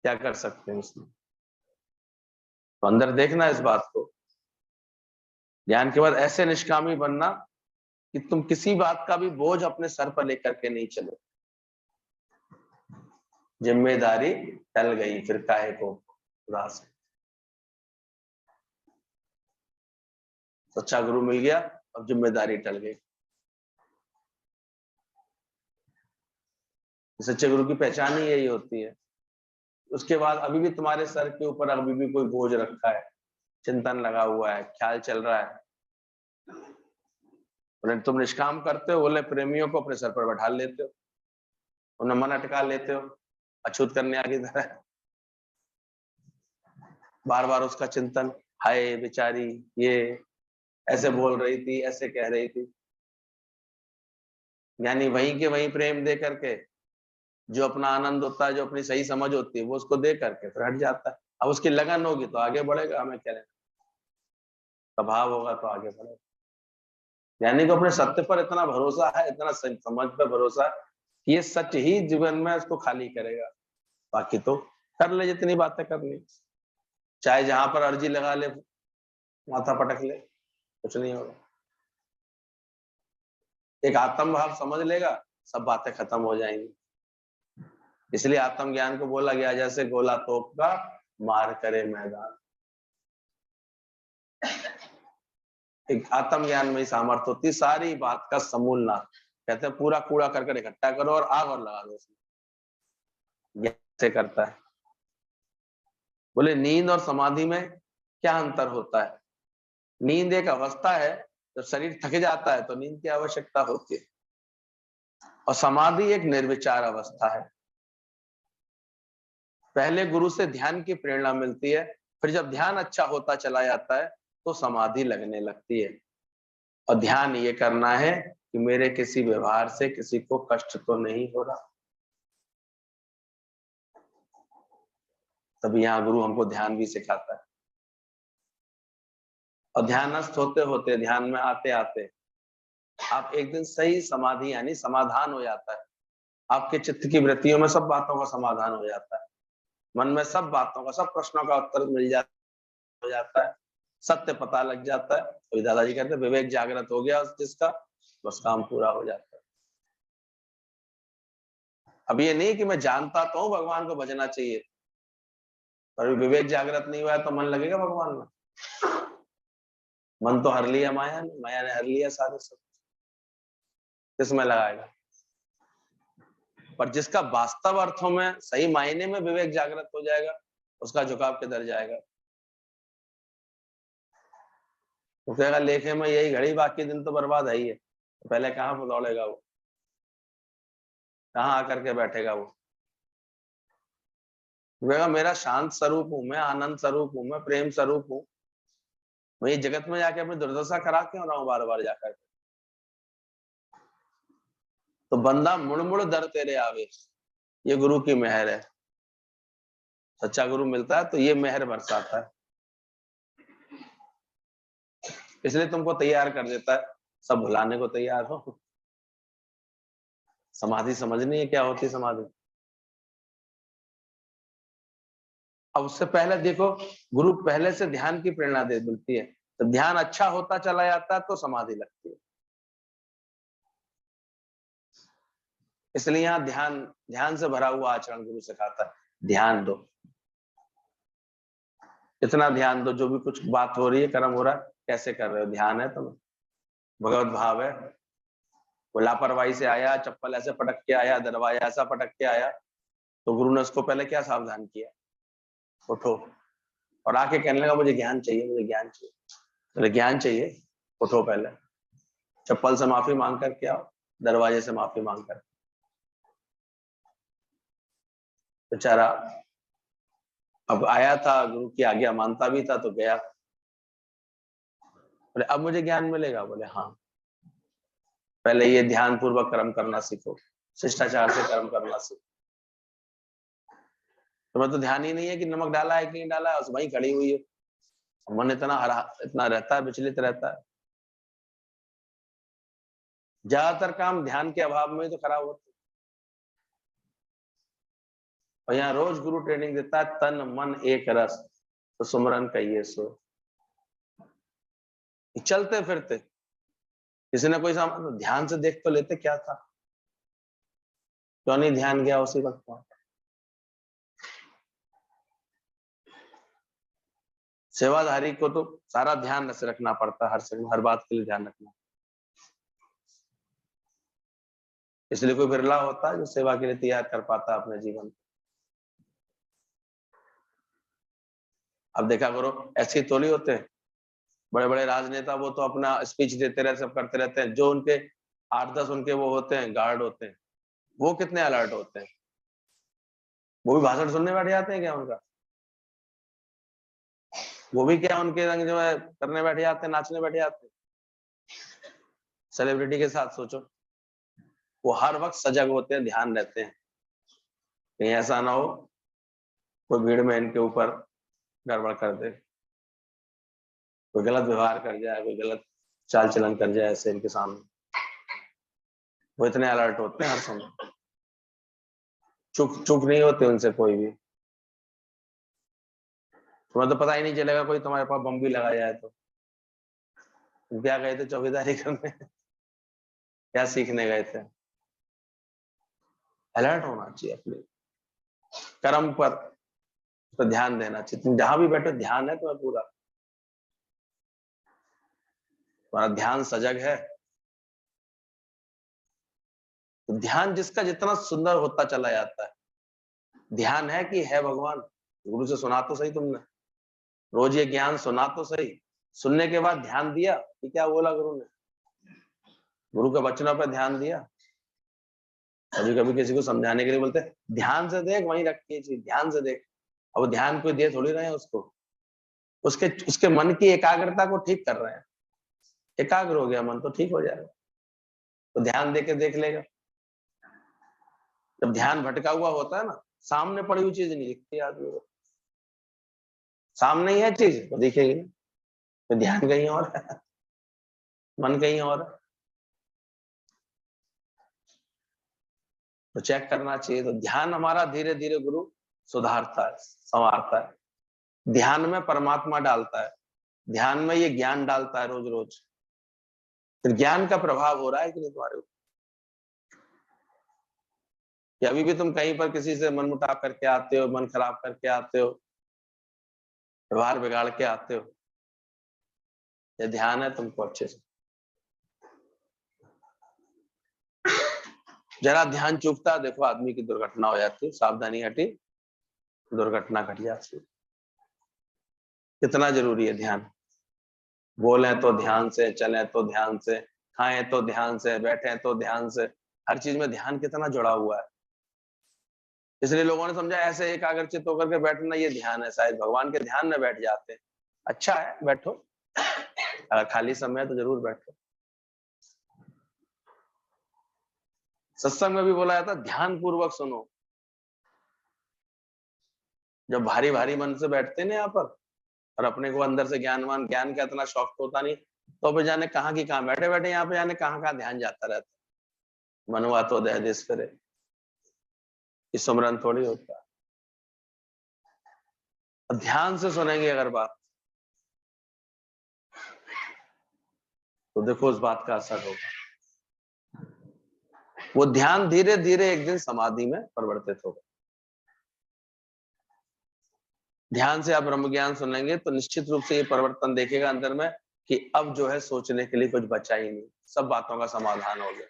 क्या कर सकते हैं उसमें? तो अंदर देखना इस बात को। ज्ञान के बाद ऐसे निष्कामी बनना कि तुम किसी बात का भी बोझ अपने सर पर लेकर के नहीं चलो। जिम्मेदारी टल गई, फिर काहे को उदास। सच्चा गुरु मिल गया, अब जिम्मेदारी टल गई। सच्चे गुरु की पहचान ही यही होती है। उसके बाद अभी भी तुम्हारे सर के ऊपर अभी भी कोई बोझ रखा है, चिंतन लगा हुआ है, ख्याल चल रहा है, उन्हें तुम निष्काम करते हो, बोले प्रेमियों को अपने सर पर बैठा लेते हो, उन्हें मन अटका लेते हो, अछूत कन्या की तरह। बार बार उसका चिंतन, हाय बेचारी, ये ऐसे बोल रही थी, ऐसे कह रही थी। यानी वहीं के वहीं प्रेम दे करके जो अपना आनंद होता है, जो अपनी सही समझ होती है, वो उसको दे करके फिर हट जाता है। अब उसकी लगन होगी तो आगे बढ़ेगा, हमें क्या लेना, स्वभाव होगा तो आगे बढ़ेगा। यानी कि अपने सत्य पर इतना भरोसा है, इतना समझ पर भरोसा है कि ये सच ही जीवन में उसको खाली करेगा। बाकी तो कर ले जितनी बातें करनी, चाहे जहां पर अर्जी लगा ले, माथा पटक ले, कुछ नहीं होगा। एक आत्म भाव समझ लेगा, सब बातें खत्म हो जाएंगी। इसलिए आत्म ज्ञान को बोला गया जैसे गोला तोप का मार करे मैदान। एक आत्म ज्ञान में ही सामर्थ्य होती है सारी बात का समूल नाश। कहते हैं पूरा कूड़ा करकट इकट्ठा करो और आग और लगा दो उसमें। कैसे करता है? बोले नींद और समाधि में क्या अंतर होता है? नींद एक अवस्था है, जब शरीर थक जाता है तो नींद की आवश्यकता होती है, और समाधि एक निर्विचार अवस्था है। पहले गुरु से ध्यान की प्रेरणा मिलती है, फिर जब ध्यान अच्छा होता चला जाता है तो समाधि लगने लगती है। और ध्यान ये करना है कि मेरे किसी व्यवहार से किसी को कष्ट तो नहीं हो रहा। तभी यहाँ गुरु हमको ध्यान भी सिखाता है। और ध्यानस्थ होते होते, ध्यान में आते आते आप एक दिन सही समाधि यानी समाधान हो जाता है। आपके चित्त की वृत्तियों में सब बातों का समाधान हो जाता है, मन में सब बातों का, सब प्रश्नों का उत्तर मिल जाता हो जाता है, सत्य पता लग जाता है। तो दादाजी कहते हैं विवेक जागृत हो गया जिसका, बस काम पूरा हो जाता है। अब ये नहीं कि मैं जानता तो हूं भगवान को भजना चाहिए, पर विवेक जागृत नहीं हुआ है तो मन लगेगा भगवान में? मन तो हर लिया माया ने, माया ने हर लिया सारे सब, किसमें लगाएगा? पर जिसका वास्तव अर्थों में सही मायने में विवेक जागृत हो जाएगा, उसका झुकाव किधर जाएगा? वो कहेगा लेखे में यही घड़ी, बाकी दिन तो बर्बाद है ही है। तो पहले कहाँ पर दौड़ेगा वो, कहाँ आकर के बैठेगा वो? कहेगा मेरा शांत स्वरूप हूं मैं, आनंद स्वरूप हूं मैं, प्रेम स्वरूप हूं, मैं जगत में जाके अपनी दुर्दशा करा क्यों रहा हूं बार बार जाकर? तो बंदा मुड़ मुड़ दर तेरे आवे, ये गुरु की मेहर है। सच्चा गुरु मिलता है तो ये मेहर बरसाता है, इसलिए तुमको तैयार कर देता है, सब भुलाने को तैयार हो। समाधि समझनी है क्या होती है समाधि। अब उससे पहले देखो, गुरु पहले से ध्यान की प्रेरणा दे मिलती है, तो ध्यान अच्छा होता चला जाता है तो समाधि लगती है। इसलिए यहाँ ध्यान, ध्यान से भरा हुआ आचरण गुरु सिखाता है। ध्यान दो, इतना ध्यान दो, जो भी कुछ बात हो रही है, कर्म हो रहा है, कैसे कर रहे हो, ध्यान है तुम्हें, भगवत भाव है। वो लापरवाही से आया, चप्पल ऐसे पटक के आया, दरवाजा ऐसा पटक के आया, तो गुरु ने उसको पहले क्या सावधान किया, उठो, और आके कहने लगा मुझे ज्ञान चाहिए, मुझे ज्ञान चाहिए। तो ज्ञान चाहिए, उठो, पहले चप्पल से माफी मांग करके आओ, दरवाजे से माफी मांग कर। बेचारा अब आया था, गुरु की आज्ञा मानता भी था, तो गया। बोले अब मुझे ज्ञान मिलेगा? बोले हाँ, पहले ये ध्यान पूर्वक कर्म करना सीखो, शिष्टाचार से कर्म करना सीखो। तुम्हें तो ध्यान ही नहीं है कि नमक डाला है कि नहीं डाला है, वहीं खड़ी हुई है, मन इतना रहता है, विचलित रहता है। ज्यादातर काम ध्यान के अभाव में ही तो खराब होते। और यहाँ रोज गुरु ट्रेनिंग देता है, तन मन एक रस, तो सुमरन कहिए सो। चलते फिरते किसी ने कोई सामान तो ध्यान से देख तो लेते क्या था, क्यों नहीं ध्यान गया उसी वक्त वहां। सेवाधारी को तो सारा ध्यान से रखना पड़ता है, हर सेकंड हर बात के लिए ध्यान रखना। इसलिए कोई बिरला होता है जो सेवा के लिए तैयार कर पाता है अपने जीवन को। अब देखा करो, ऐसे थोड़ी होते हैं बड़े बड़े राजनेता, वो तो अपना स्पीच देते रहते, सब करते रहते हैं। जो उनके 8-10 उनके वो होते हैं, गार्ड होते हैं, वो कितने अलर्ट होते हैं। वो भी भाषण सुनने बैठ जाते हैं क्या उनका? वो भी क्या उनके रंग जो है करने बैठ जाते हैं, नाचने बैठ जाते हैं। सेलिब्रिटी के साथ सोचो, वो हर वक्त सजग होते हैं, ध्यान रहते हैं कहीं ऐसा ना हो कोई भीड़ में इनके ऊपर गड़बड़ कर दे, कोई गलत व्यवहार कर जाए, कोई गलत चाल चलन कर जाए ऐसे इनके सामने। वो इतने अलर्ट होते हैं हर समय, चुप चुप नहीं होते उनसे कोई भी। तुम्हें तो पता ही नहीं चलेगा कोई तुम्हारे पास बम भी लगा जाए तो। तुम क्या गए थे चौकीदारी करने? क्या सीखने गए थे? अलर्ट होना चाहिए अपने कर्म पर, तो ध्यान देना चाहिए। तुम जहां भी बैठो ध्यान है तुम्हें पूरा, तुम्हारा ध्यान सजग है। तो ध्यान जिसका जितना सुंदर होता चला जाता है। ध्यान है कि है भगवान, गुरु से सुना तो सही तुमने, रोज ये ज्ञान सुना तो सही, सुनने के बाद ध्यान दिया कि क्या बोला गुरु ने, गुरु के वचनों पर ध्यान दिया। कभी कभी किसी को समझाने के लिए बोलते हैं ध्यान से देख, वहीं रख के चीज ध्यान से देख। अब ध्यान कोई दे थोड़ी रहे हैं उसको, उसके उसके मन की एकाग्रता को ठीक कर रहे हैं। एकाग्र हो गया मन तो ठीक हो जाएगा, तो ध्यान दे के देख लेगा। जब ध्यान भटका हुआ होता है ना, सामने पड़ी हुई चीज नहीं दिखती आदमी को, सामने ही है चीज तो दिखेगी नहीं, तो ध्यान कहीं और है, मन कहीं और है। तो चेक करना चाहिए। तो ध्यान हमारा धीरे धीरे गुरु सुधारता है, संवारता है, ध्यान में परमात्मा डालता है, ध्यान में ये ज्ञान डालता है रोज रोज। फिर ज्ञान का प्रभाव हो रहा है कि नहीं तुम्हारे ऊपर? कि अभी भी तुम कहीं पर किसी से मनमुटाव करके आते हो, मन खराब करके आते हो, व्यवहार बिगाड़ के आते हो? ये ध्यान है तुमको अच्छे से। जरा ध्यान चूकता देखो आदमी की दुर्घटना हो जाती है, सावधानी हटी दुर्घटना घट जाती है। कितना जरूरी है ध्यान। बोले तो ध्यान से, चले तो ध्यान से, खाएं तो ध्यान से, बैठे तो ध्यान से, हर चीज में ध्यान कितना जुड़ा हुआ है। इसलिए लोगों ने समझा ऐसे एकाग्रचित होकर के बैठना ये ध्यान है, शायद भगवान के ध्यान में बैठ जाते हैं। अच्छा है, बैठो, अगर खाली समय है तो जरूर बैठो। सत्संग में भी बोला जाता ध्यान पूर्वक सुनो। जब भारी भारी मन से बैठते ना यहाँ पर, और अपने को अंदर से ज्ञानवान, ज्ञान का इतना शौक तो होता नहीं, तो फिर जाने कहाँ की कहाँ बैठे बैठे यहाँ पे जाने कहाँ कहाँ ध्यान जाता रहता। मनवा तो दह देश करे, इस सुमरन थोड़ी होता है। ध्यान से सुनेंगे अगर बात, तो देखो उस बात का असर होगा। वो ध्यान धीरे धीरे एक दिन समाधि में परिवर्तित होगा। ध्यान से आप ब्रह्म ज्ञान सुनेंगे तो निश्चित रूप से ये परिवर्तन देखेगा अंदर में कि अब जो है सोचने के लिए कुछ बचा ही नहीं, सब बातों का समाधान हो गया,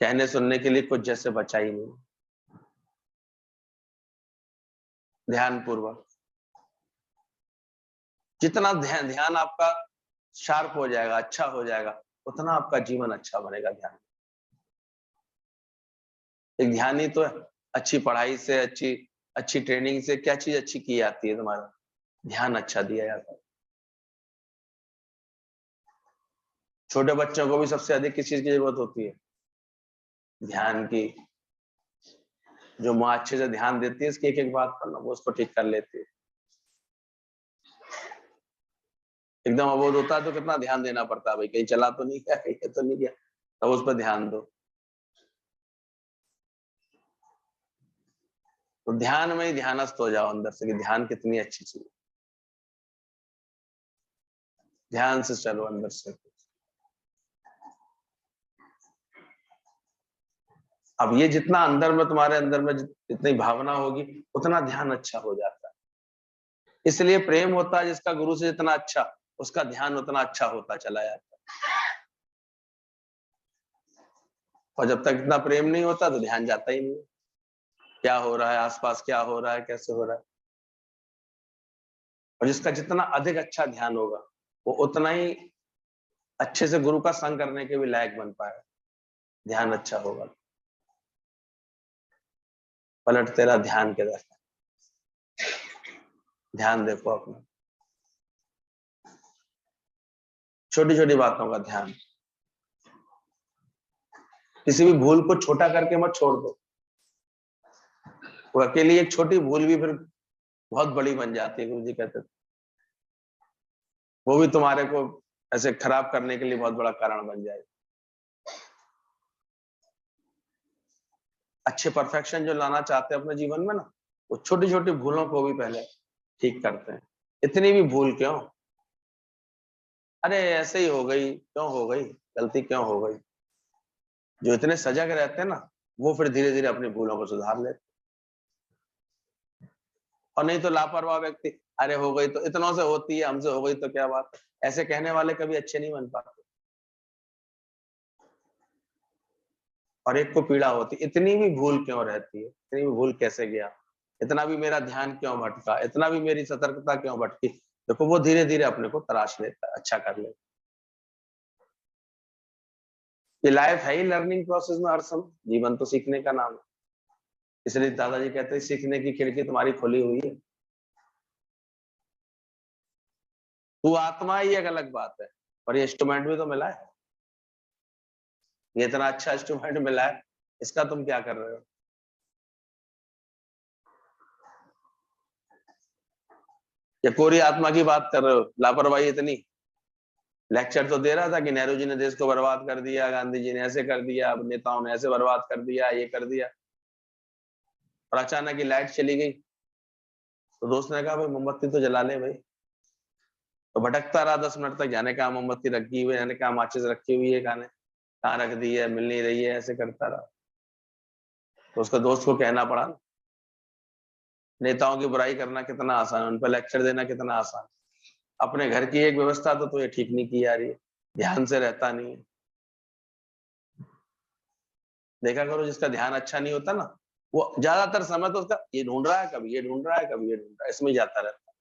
कहने सुनने के लिए कुछ जैसे बचा ही नहीं। ध्यान पूर्वक जितना ध्यान आपका शार्प हो जाएगा, अच्छा हो जाएगा, उतना आपका जीवन अच्छा बनेगा। ध्यान एक ध्यान ही तो है। अच्छी पढ़ाई से, अच्छी ट्रेनिंग से क्या चीज अच्छी की जाती है? तुम्हारा ध्यान अच्छा दिया जाता है। छोटे बच्चों को भी सबसे अधिक किस चीज की जरूरत होती है? ध्यान की। जो माँ अच्छे से ध्यान देती है इसकी एक एक बात पर ना, वो उसको ठीक कर लेती है। एकदम अबोध होता है तो कितना ध्यान देना पड़ता है भाई, कहीं चला तो नहीं गया, कहीं तो नहीं गया, तब उस पर ध्यान दो। तो ध्यान में ही ध्यानस्थ हो जाओ अंदर से कि ध्यान कितनी अच्छी चीज है। ध्यान से चलो अंदर से। अब ये जितना अंदर में तुम्हारे अंदर में जितनी भावना होगी उतना ध्यान अच्छा हो जाता है। इसलिए प्रेम होता है जिसका गुरु से जितना अच्छा, उसका ध्यान उतना अच्छा होता चला जाता है। और जब तक इतना प्रेम नहीं होता तो ध्यान जाता ही नहीं, क्या हो रहा है आसपास, क्या हो रहा है, कैसे हो रहा है। और जिसका जितना अधिक अच्छा ध्यान होगा वो उतना ही अच्छे से गुरु का संग करने के भी लायक बन पाएगा। ध्यान अच्छा होगा। पलट तेरा ध्यान के दर, ध्यान देखो अपना, छोटी छोटी बातों का ध्यान। किसी भी भूल को छोटा करके मत छोड़ दो। वो अकेली एक छोटी भूल भी फिर बहुत बड़ी बन जाती है, गुरु जी कहते थे। वो भी तुम्हारे को ऐसे खराब करने के लिए बहुत बड़ा कारण बन जाएगी। अच्छे परफेक्शन जो लाना चाहते हैं अपने जीवन में ना, वो छोटी छोटी भूलों को भी पहले ठीक करते हैं। इतनी भी भूल क्यों, अरे ऐसे ही हो गई, क्यों हो गई, गलती क्यों हो गई। जो इतने सजग रहते हैं ना, वो फिर धीरे धीरे अपनी भूलों को सुधार लेते। और नहीं तो लापरवाह व्यक्ति, अरे हो गई तो इतनों से होती है, हमसे हो गई तो क्या बात, ऐसे कहने वाले कभी अच्छे नहीं बन पाते। और एक को पीड़ा होती, इतनी भी भूल क्यों रहती है, इतनी भी भूल कैसे गया, इतना भी मेरा ध्यान क्यों भटका, इतना भी मेरी सतर्कता क्यों भटकी। देखो वो धीरे धीरे अपने को तराश लेता है, अच्छा कर लेता। ये लाइफ है ही लर्निंग प्रोसेस में, हर समय जीवन तो सीखने का नाम है। इसलिए दादाजी कहते हैं सीखने की खिड़की तुम्हारी खुली हुई है। तू आत्मा ही एक अलग बात है, और ये इंस्ट्रूमेंट भी तो मिला है, ये इतना अच्छा इंस्ट्रूमेंट मिला है, इसका तुम क्या कर रहे हो। या कोरी आत्मा की बात कर रहे हो, लापरवाही इतनी। लेक्चर तो दे रहा था कि नेहरू जी ने देश को बर्बाद कर दिया, गांधी जी ने ऐसे कर दिया, नेताओं ने ऐसे बर्बाद कर दिया, ये कर दिया। और अचानक ही लाइट चली गई, तो दोस्त ने कहा भाई मोमबत्ती तो जला ले भाई। तो भटकता रहा 10 मिनट तक, जाने कहा मोमबत्ती रखी हुई है, जाने कहा माचिस रखी हुई है, कहाँ रख दी है, मिल नहीं रही है, ऐसे करता रहा। तो उसका दोस्त को कहना पड़ा, नेताओं की बुराई करना कितना आसान है, उन पर लेक्चर देना कितना आसान, अपने घर की एक व्यवस्था तो ये ठीक नहीं की जा रही है, ध्यान से रहता नहीं है। देखा करो जिसका ध्यान अच्छा नहीं होता ना, वो ज्यादातर समय तो उसका ये ढूंढ रहा है, कभी ये ढूंढ रहा है, कभी ये ढूंढ रहा है, इसमें ही जाता रहता है।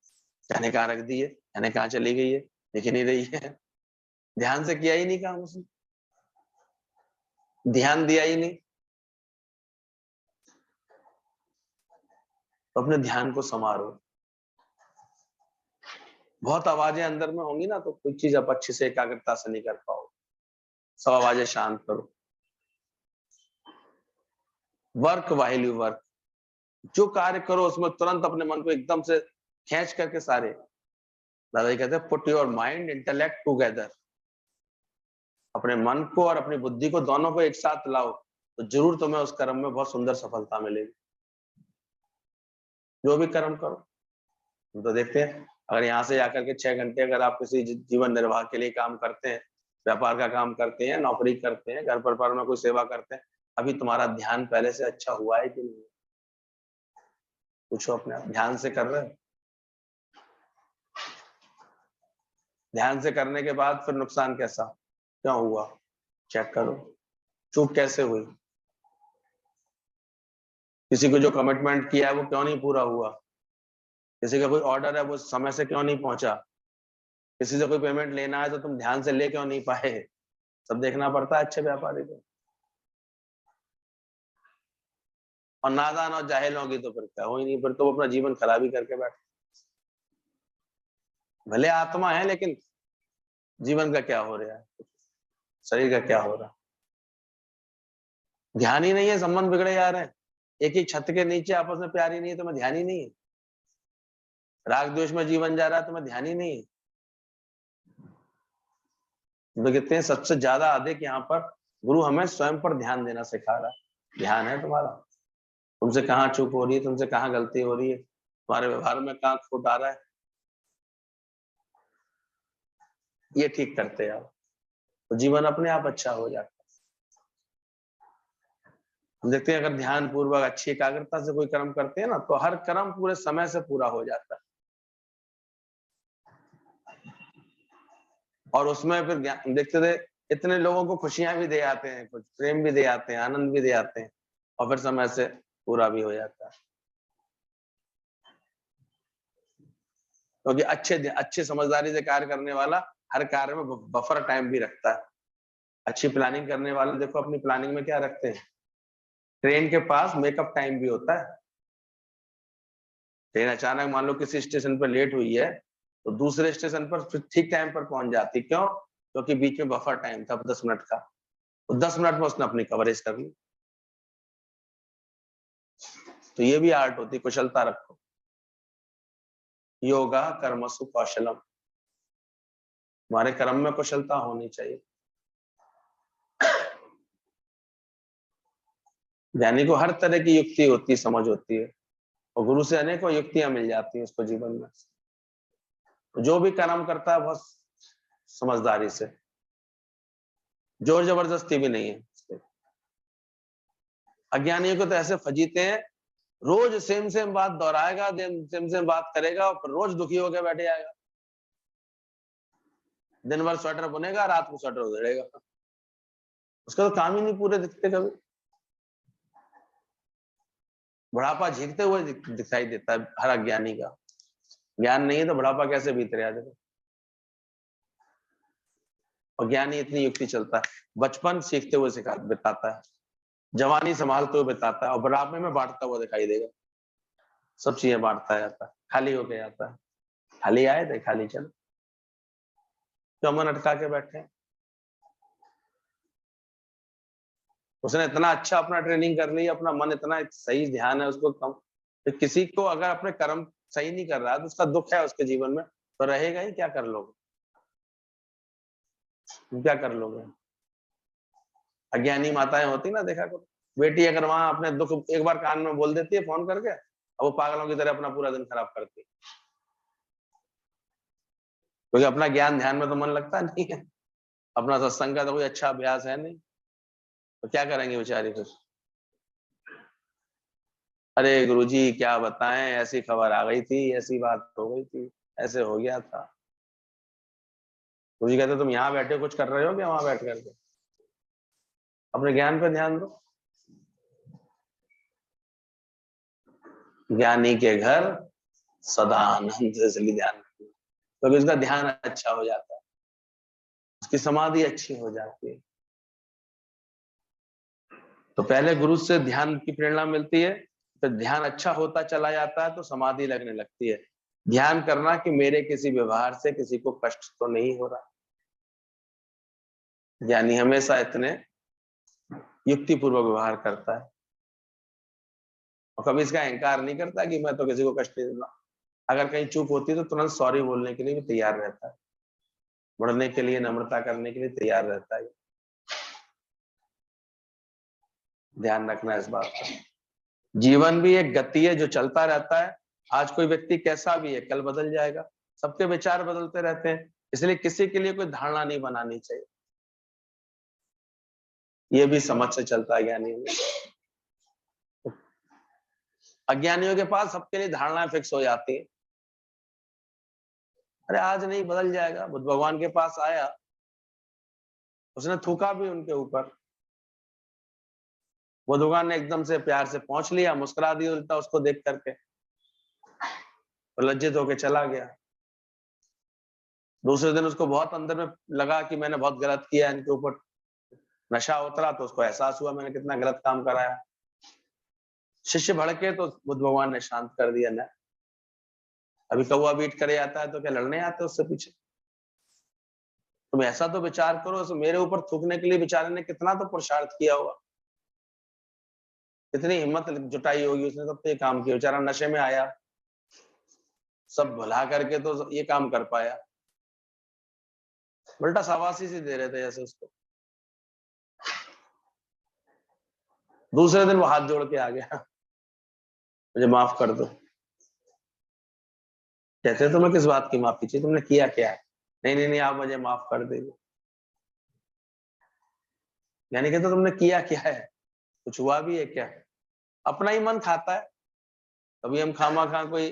जाने कहाँ रख दी है, जाने कहाँ चली गई है, दिख नहीं रही है। ध्यान से किया ही नहीं काम उसने, ध्यान दिया ही नहीं। तो अपने ध्यान को संवारो। बहुत आवाजें अंदर में होंगी ना, तो कोई चीज आप अच्छे से एकाग्रता से नहीं कर पाओ। सब आवाजें शांत करो। वर्क वाइल यू वर्क, जो कार्य करो उसमें तुरंत अपने मन को एकदम से खींच करके सारे, दादाजी कहते हैं put your mind intellect together. अपने मन को और अपनी बुद्धि को दोनों को एक साथ लाओ, तो जरूर तुम्हें उस कर्म में बहुत सुंदर सफलता मिलेगी। जो भी कर्म करो, हम तो देखते हैं, अगर यहाँ से जाकर के 6 घंटे अगर आप किसी जीवन निर्वाह के लिए काम करते हैं, व्यापार का काम करते हैं, नौकरी करते हैं, घर परिवार में कोई सेवा करते हैं, अभी तुम्हारा ध्यान पहले से अच्छा हुआ है कि नहीं, पूछो अपने आप। ध्यान से कर रहे हो, ध्यान से करने के बाद फिर नुकसान कैसा, क्यों हुआ, चेक करो। चूक कैसे हुई, किसी को जो कमिटमेंट किया है वो क्यों नहीं पूरा हुआ, किसी का कोई ऑर्डर है वो समय से क्यों नहीं पहुंचा, किसी से कोई पेमेंट लेना है तो तुम ध्यान से ले क्यों नहीं पाए। सब देखना पड़ता है अच्छे व्यापारी को। और नादान और जाहिल होगी तो फिर क्या हो ही नहीं, फिर तो वो अपना जीवन खराब ही करके बैठे। भले आत्मा है लेकिन जीवन का क्या हो रहा है, शरीर का क्या हो रहा है, ध्यान ही नहीं है, संबंध बिगड़े जा रहे हैं। एक ही छत के नीचे आपस में प्यार ही नहीं है, तो मैं ध्यान ही नहीं है। राग द्वेष में जीवन जा रहा है, तो मैं ध्यान ही नहीं है। तो कहते हैं सबसे ज्यादा अधिक यहाँ पर गुरु हमें स्वयं पर ध्यान देना सिखा रहा है। ध्यान है तुम्हारा, तुमसे कहाँ चूक हो रही है, तुमसे कहाँ गलती हो रही है, तुम्हारे व्यवहार में कहाँ खोट आ रहा है, ये ठीक करते जाओ तो जीवन अपने आप अच्छा हो जाता है। हम देखते हैं अगर ध्यान पूर्वक अच्छी एकाग्रता से कोई कर्म करते हैं ना, तो हर कर्म पूरे समय से पूरा हो जाता है। और उसमें फिर देखते थे इतने लोगों को खुशियां भी दे आते हैं, कुछ प्रेम भी दे आते हैं, आनंद भी दे आते हैं, और फिर समय से पूरा भी हो जाता है। क्योंकि अच्छे समझदारी से कार्य करने वाला हर कार्य में बफर टाइम भी रखता है। अच्छी प्लानिंग करने वाले देखो अपनी प्लानिंग में क्या रखते हैं, ट्रेन के पास मेकअप टाइम भी होता है। ट्रेन अचानक मान लो किसी स्टेशन पर लेट हुई है, तो दूसरे स्टेशन पर फिर ठीक टाइम पर पहुंच जाती। क्यों? क्योंकि बीच में बफर टाइम था 10 मिनट का, तो 10 मिनट में उसने अपनी कवरेज कर ली। तो ये भी आर्ट होती, कुशलता रखो। योगा कर्मसु कौशलम, हमारे कर्म में कुशलता होनी चाहिए। ज्ञानी को हर तरह की युक्ति होती, समझ होती है, और गुरु से अनेकों युक्तियां मिल जाती हैं उसको जीवन में। जो भी कर्म करता है बहुत समझदारी से, जोर जबरदस्ती भी नहीं है। अज्ञानियों को तो ऐसे फजीते हैं, रोज सेम बात दोहराएगा, सेम बात करेगा, और रोज दुखी होकर बैठे जाएगा। दिन भर स्वेटर बुनेगा, रात को स्वेटर उधेड़ेगा, उसका तो काम ही नहीं पूरे दिखते कभी। बुढ़ापा झीकते हुए दिखाई देता है हर अज्ञानी का। ज्ञान नहीं है तो बुढ़ापा कैसे बीत रहा है। और ज्ञानी इतनी युक्ति चलता है, बचपन सीखते हुए बिताता है, जवानी संभालते हुए बिताता है, और बुढ़ापे में बांटता हुआ दिखाई देगा। सब चीजें बांटता जाता है, खाली होके जाता है। खाली आए थे खाली चलो, क्यों मन अटका के बैठे। उसने इतना अच्छा अपना ट्रेनिंग कर ली, अपना मन इतना सही ध्यान है उसको कम। तो किसी को अगर अपने कर्म सही नहीं कर रहा तो उसका दुख है उसके जीवन में, तो रहेगा ही। क्या कर लोगे, क्या कर लोगे। अज्ञानी माताएं होती ना, देखा करो, बेटी अगर वहां अपने दुख एक बार कान में बोल देती है फोन करके, अब वो पागलों की तरह अपना पूरा दिन खराब करती है। क्योंकि अपना ज्ञान ध्यान में तो मन लगता नहीं है, अपना सत्संग का तो कोई अच्छा अभ्यास है नहीं, तो क्या करेंगे बेचारी फिर। अरे गुरुजी क्या बताएं, ऐसी खबर आ गई थी, ऐसी बात हो गई थी, ऐसे हो गया था। गुरुजी कहते तुम यहाँ बैठे कुछ कर रहे हो क्या, वहां बैठ करके अपने ज्ञान पे ध्यान दो। ज्ञानी के घर सदा आनंद, इसलिए ध्यान रखना, क्योंकि उसका ध्यान अच्छा हो जाता है, उसकी समाधि अच्छी हो जाती है। तो पहले गुरु से ध्यान की प्रेरणा मिलती है, फिर ध्यान अच्छा होता चला जाता है तो समाधि लगने लगती है। ध्यान करना कि मेरे किसी व्यवहार से किसी को कष्ट तो नहीं हो रहा। ज्ञानी हमेशा इतने युक्तिपूर्वक व्यवहार करता है, और कभी इसका अहंकार नहीं करता कि मैं तो किसी को कष्ट नहीं दूंगा। अगर कहीं चूक होती है तो तुरंत सॉरी बोलने के लिए भी तैयार रहता है, बढ़ने के लिए, नम्रता करने के लिए तैयार रहता है। ध्यान रखना इस बात का। जीवन भी एक गति है जो चलता रहता है। आज कोई व्यक्ति कैसा भी है, कल बदल जाएगा। सबके विचार बदलते रहते हैं, इसलिए किसी के लिए कोई धारणा नहीं बनानी चाहिए। ये भी समझ से चलता है ज्ञानी में। अज्ञानियों के पास सबके लिए धारणाएं फिक्स हो जाती है। अरे आज नहीं बदल जाएगा। बुद्ध भगवान के पास आया, उसने थूका भी उनके ऊपर, बुद्ध भगवान ने एकदम से प्यार से पहुंच लिया, मुस्कुरा दिया उल्टा उसको देख करके, और लज्जित होकर चला गया। दूसरे दिन उसको बहुत अंदर में लगा कि मैंने बहुत गलत किया, इनके ऊपर नशा उतरा तो उसको एहसास हुआ मैंने कितना गलत काम कराया। शिष्य भड़के तो बुद्ध भगवान ने शांत कर दिया। ना अभी कौवा बीट करे आता है तो क्या लड़ने आते उससे पीछे। तुम ऐसा तो विचार करो, मेरे ऊपर थूकने के लिए बेचारे ने कितना तो पुरुषार्थ किया होगा, कितनी हिम्मत जुटाई होगी उसने, तब तो ये काम किया। बेचारा नशे में आया, सब भुला करके तो ये काम कर पाया। उल्टा शाबाशी से दे रहे थे जैसे उसको। दूसरे दिन वो हाथ जोड़ के आ गया, मुझे माफ कर दो। कहते हैं तुम्हें किस बात की माफी चाहिए, तुमने किया क्या है? नहीं नहीं नहीं, आप मुझे माफ कर दीजिए। यानी कहते तुमने किया क्या है, कुछ हुआ भी है क्या? अपना ही मन खाता है। कभी हम खामा खा कोई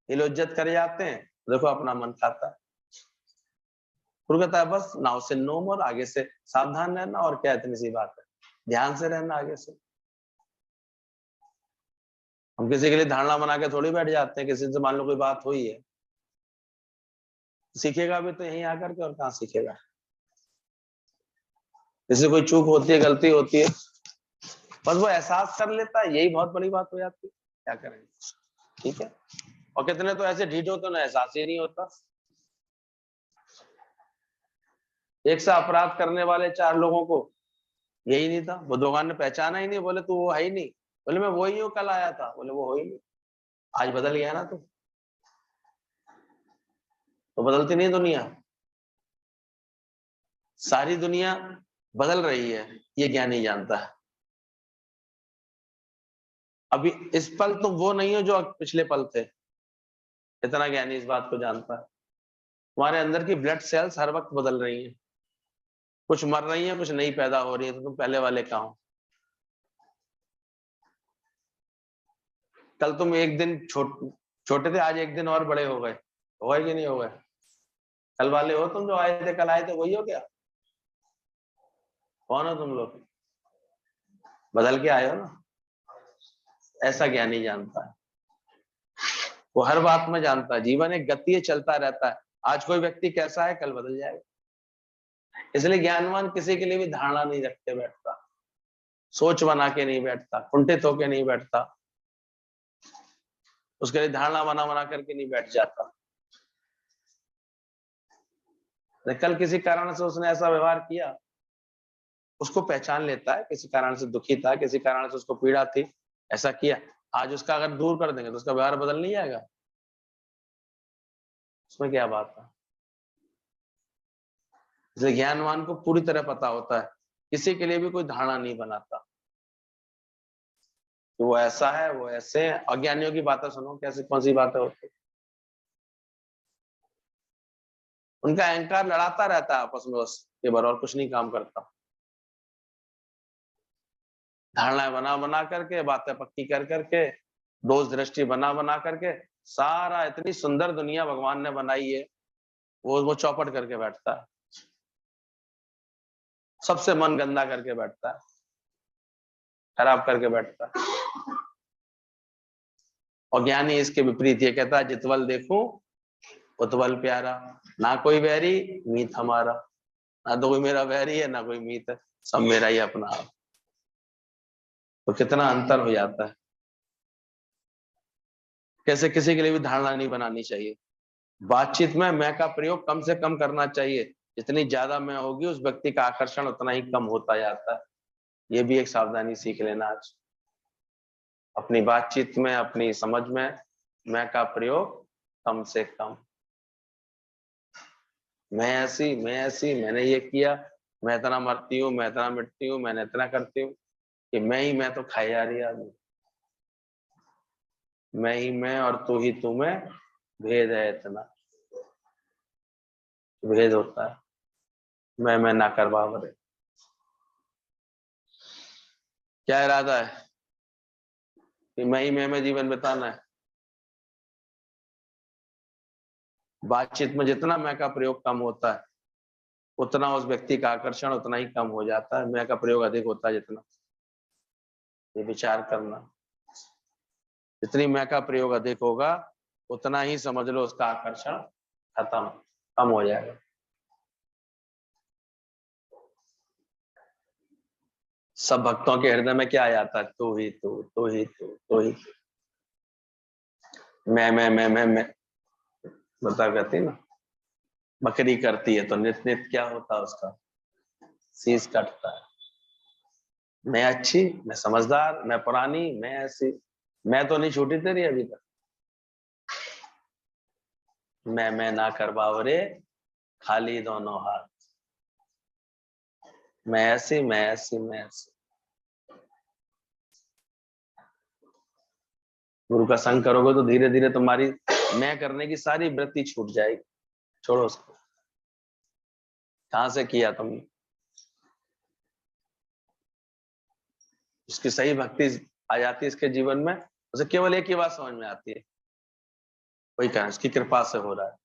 इज्जत कर जाते हैं, देखो अपना मन खाता है। गुरु कहता है बस नाउ से नो मोर, आगे से सावधान रहना, और क्या इतनी सी बात है, ध्यान से रहना आगे से। हम किसी के लिए धारणा बना के थोड़ी बैठ जाते हैं, किसी से मान लो कोई बात हुई है, सीखेगा भी तो यहीं आकर के, और कहाँ सीखेगा। किसी कोई चूक होती है, गलती होती है, बस वो एहसास कर लेता है, यही बहुत बड़ी बात हो जाती है। क्या करेंगे, ठीक है। और कितने तो ऐसे ढीठ होते हैं, ना एहसास ही नहीं होता। एक से अपराध करने वाले 4 लोगों को यही नहीं था, वो भगवान ने पहचाना ही नहीं, बोले तू वो है ही नहीं। बोले मैं वही हूँ, कल आया था। बोले वो हो ही नहीं, आज बदल गया ना तू। तो बदलती नहीं दुनिया, सारी दुनिया बदल रही है, ये ज्ञानी जानता है। अभी इस पल तुम वो नहीं हो जो पिछले पल थे, इतना ज्ञानी इस बात को जानता है। तुम्हारे अंदर की ब्लड सेल्स हर वक्त बदल रही हैं, कुछ मर रही हैं, कुछ नई पैदा हो रही है, तो तुम पहले वाले कहाँ हो? कल तुम एक दिन छोटे थे, आज एक दिन और बड़े हो गए, हो गए कि नहीं हो गए? कल वाले हो तुम, जो आए थे कल आए थे, वही हो क्या? कौन हो तुम लोग? बदल के आए हो ना। ऐसा ज्ञानी जानता है, वो हर बात में जानता है। जीवन एक गति है, चलता रहता है। आज कोई व्यक्ति कैसा है, कल बदल जाएगा। इसलिए ज्ञानवान किसी के लिए भी धारणा नहीं रखते बैठता, सोच बना के नहीं बैठता, कुंठित होके नहीं बैठता, उसके लिए धारणा बना बना करके नहीं बैठ जाता। कल किसी कारण से उसने ऐसा व्यवहार किया, उसको पहचान लेता है, किसी कारण से दुखी था, किसी कारण से उसको पीड़ा थी, ऐसा किया। आज उसका अगर दूर कर देंगे तो उसका व्यवहार बदल नहीं जाएगा, उसमें क्या बात है। इसलिए ज्ञानवान को पूरी तरह पता होता है, किसी के लिए भी कोई धारणा नहीं बनाता कि वो ऐसा है, वो ऐसे है। अज्ञानियों की बातें सुनो, कैसी कौन सी बातें होती, उनका अहंकार लड़ाता रहता है आपस में, बस केवल, और कुछ नहीं काम करता। धारणाएं बना बना करके, बातें पक्की कर करके, दोष दृष्टि बना बना करके, सारा इतनी सुंदर दुनिया भगवान ने बनाई है, वो चौपट करके बैठता है, सबसे मन गंदा करके बैठता है, खराब करके बैठता है। और ज्ञानी इसके विपरीत ये कहता है, जितवल देखूं उतवल प्यारा, ना कोई वैरी मीत हमारा। ना तो कोई मेरा वैरी है, ना कोई मीत है, सब मेरा ही अपना है। तो कितना अंतर हो जाता है। कैसे किसी के लिए भी धारणा नहीं बनानी चाहिए। बातचीत में मैं का प्रयोग कम से कम करना चाहिए। जितनी ज्यादा मैं होगी, उस व्यक्ति का आकर्षण उतना ही कम होता जाता है। ये भी एक सावधानी सीख लेना आज अपनी बातचीत में, अपनी समझ में मैं का प्रयोग कम से कम। मैं ऐसी, मैं ऐसी, मैंने ये किया, मैं इतना मरती हूँ, मैं इतना मिटती हूँ, मैंने इतना करती हूँ, कि मैं ही मैं तो खाई जा रही है आदमी। मैं ही मैं और तू ही तू में भेद है, इतना भेद होता है। मैं ना कर बाबरे। क्या इरादा है कि मैं ही मैं में जीवन बिताना है? बातचीत में जितना मैं का प्रयोग कम होता है, उतना उस व्यक्ति का आकर्षण उतना ही कम हो जाता है। मैं का प्रयोग अधिक होता है जितना, ये विचार करना। जितनी मैं का प्रयोग अधिक होगा, उतना ही समझ लो उसका आकर्षण खत्म, कम हो जाएगा। सब भक्तों के हृदय में क्या आ जाता है? तू ही तू, तू ही तू, तू ही तू। मैं बता कहती ना, बकरी करती है तो नित नित क्या होता है उसका? शीश कटता है। मैं अच्छी, मैं समझदार, मैं पुरानी, मैं ऐसी, मैं तो नहीं छूटी तेरी अभी तक। मैं ना कर बावरे, खाली दोनों हाथ। मैं ऐसी, मैं ऐसी, मैं ऐसी। गुरु का संग करोगे तो धीरे धीरे तुम्हारी मैं करने की सारी वृत्ति छूट जाएगी। छोड़ो उसको, कहां से किया तुमने। उसकी सही भक्ति आ जाती है इसके जीवन में, उसे केवल एक ही बात समझ में आती है, वही कारण उसकी कृपा से हो रहा है,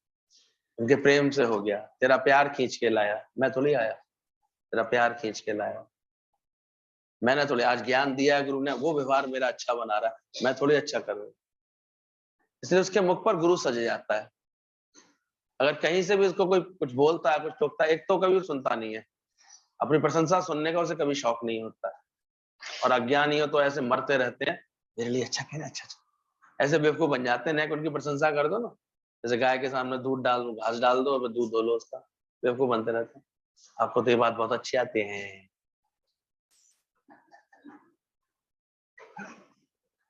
उनके प्रेम से हो गया। तेरा प्यार खींच के लाया, मैं थोड़ी आया, तेरा प्यार खींच के लाया। मैंने थोड़ी, आज ज्ञान दिया है गुरु ने, वो व्यवहार मेरा अच्छा बना रहा है, मैं थोड़ी अच्छा कर रहा हूं। इसलिए उसके मुख पर गुरु सज जाता है। अगर कहीं से भी उसको कोई कुछ बोलता है, कुछ टोकता है, एक तो कभी सुनता नहीं है, अपनी प्रशंसा सुनने का उसे कभी शौक नहीं होता है। और अज्ञानी हो तो ऐसे मरते रहते हैं, मेरे लिए अच्छा कह रहे, अच्छा, ऐसे बेवकूफ बन जाते हैं। उनकी प्रशंसा कर दो ना, जैसे गाय के सामने दूध डाल दो, घास डाल दो और दूध धो लो उसका, बेवकूफ बनते रहते हैं। आपको तो ये बात बहुत अच्छी आती है,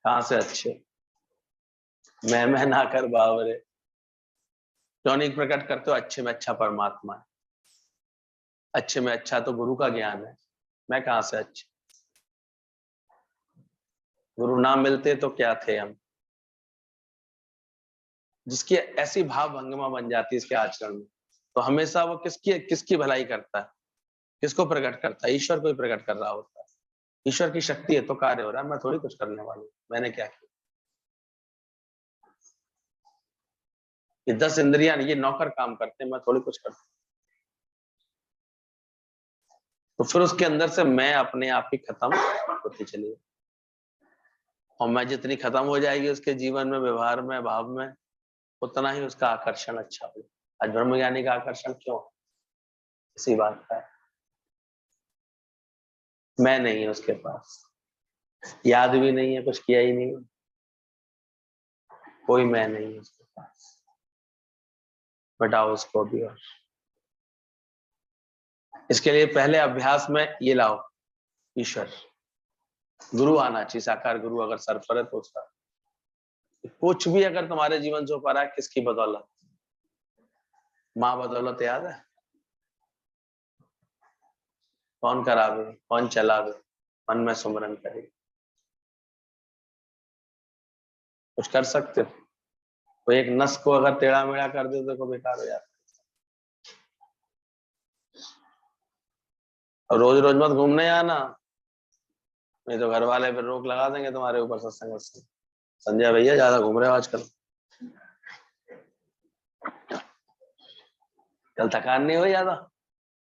कहां से अच्छे, मैं ना कर बावरे, क्यों नहीं प्रकट करते हो। अच्छे में अच्छा परमात्मा है, अच्छे में अच्छा तो गुरु का ज्ञान है, मैं कहां से अच्छे। गुरु ना मिलते तो क्या थे हम। जिसकी ऐसी भाव भंगिमा बन जाती है इसके आचरण में, तो हमेशा वो किसकी किसकी भलाई करता है, किसको प्रकट करता है, ईश्वर को ही प्रकट कर रहा होता है। ईश्वर की शक्ति है तो कार्य हो रहा है, मैं थोड़ी कुछ करने वाली हूं, मैंने क्या किया। ये 10 इंद्रियां, ये नौकर काम करते हैं, मैं थोड़ी कुछ करता। तो फिर उसके अंदर से मैं अपने आप ही खत्म होती चली, और मैं जितनी खत्म हो जाएगी उसके जीवन में, व्यवहार में, भाव में, उतना ही उसका आकर्षण अच्छा हो। आज ब्रह्मज्ञानी का आकर्षण क्यों, इसी बात का है, मैं नहीं है उसके पास, याद भी नहीं है, कुछ किया ही नहीं, कोई मैं नहीं है उसके पास, बताओ उसको भी। और इसके लिए पहले अभ्यास में ये लाओ, ईश्वर गुरु आना चाहिए, साकार गुरु अगर सर पर है तो उसका कुछ भी अगर तुम्हारे जीवन से हो पा रहा है, किसकी बदौलत, माँ बदौलत याद है, कौन करावे, कौन चलावे, मन में सुमरन करे, कुछ कर सकते हो। तो एक नस को अगर टेढ़ा मेढ़ा कर दे तो देखो बेकार हो जाता है। और रोज रोज मत घूमने आना, नहीं तो घर वाले फिर रोक लगा देंगे तुम्हारे ऊपर सत्संग से, संजय भैया ज्यादा घूम रहे हो आजकल, कल थकान नहीं हुई ज्यादा।